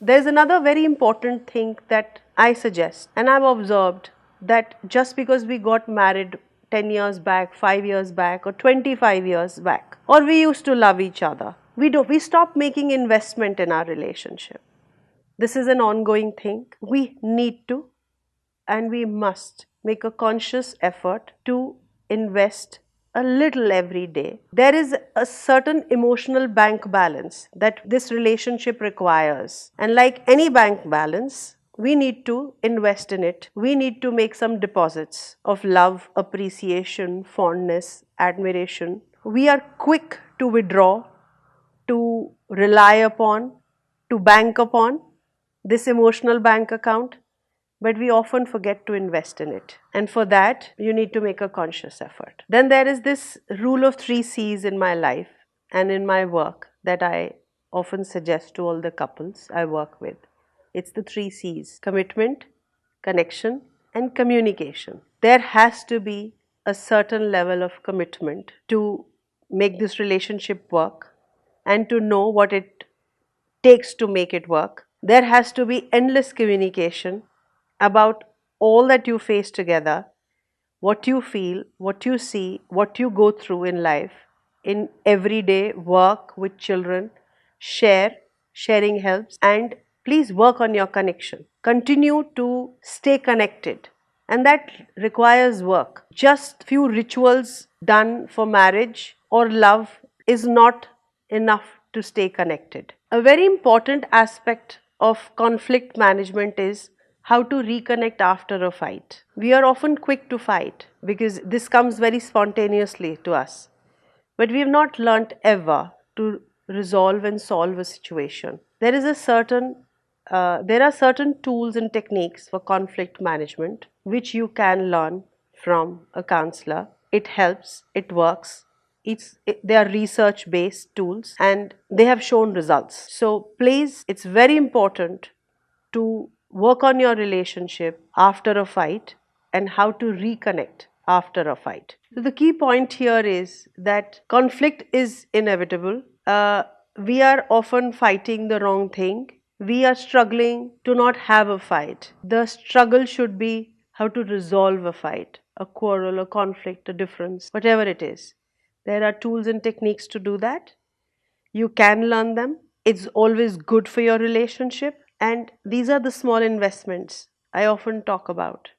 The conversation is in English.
There's another very important thing that I suggest, and I've observed that just because we got married 10 years back, 5 years back, or 25 years back, or we used to love each other, we stop making investment in our relationship. This is an ongoing thing. We need to and we must make a conscious effort to invest a little every day. There is a certain emotional bank balance that this relationship requires. And like any bank balance, we need to invest in it. We need to make some deposits of love, appreciation, fondness, admiration. We are quick to withdraw, to rely upon, to bank upon this emotional bank account, but we often forget to invest in it. And for that, you need to make a conscious effort. Then there is this rule of 3 C's in my life and in my work that I often suggest to all the couples I work with. It's the 3 C's: commitment, connection, and communication. There has to be a certain level of commitment to make this relationship work and to know what it takes to make it work. There has to be endless communication about all that you face together, what you feel, what you see, what you go through in life, in everyday work with children. Sharing helps, and please work on your connection. Continue to stay connected, and that requires work. Just few rituals done for marriage or love is not enough to stay connected. A very important aspect of conflict management is how to reconnect after a fight. We are often quick to fight because this comes very spontaneously to us, but we have not learnt ever to resolve and solve a situation. There are certain tools and techniques for conflict management which you can learn from a counselor. It helps, it works. They are research based tools and they have shown results. So please, it's very important to work on your relationship after a fight and how to reconnect after a fight. So the key point here is that conflict is inevitable. We are often fighting the wrong thing. We are struggling to not have a fight. The struggle should be how to resolve a fight, a quarrel, a conflict, a difference, whatever it is. There are tools and techniques to do that. You can learn them. It's always good for your relationship. And these are the small investments I often talk about.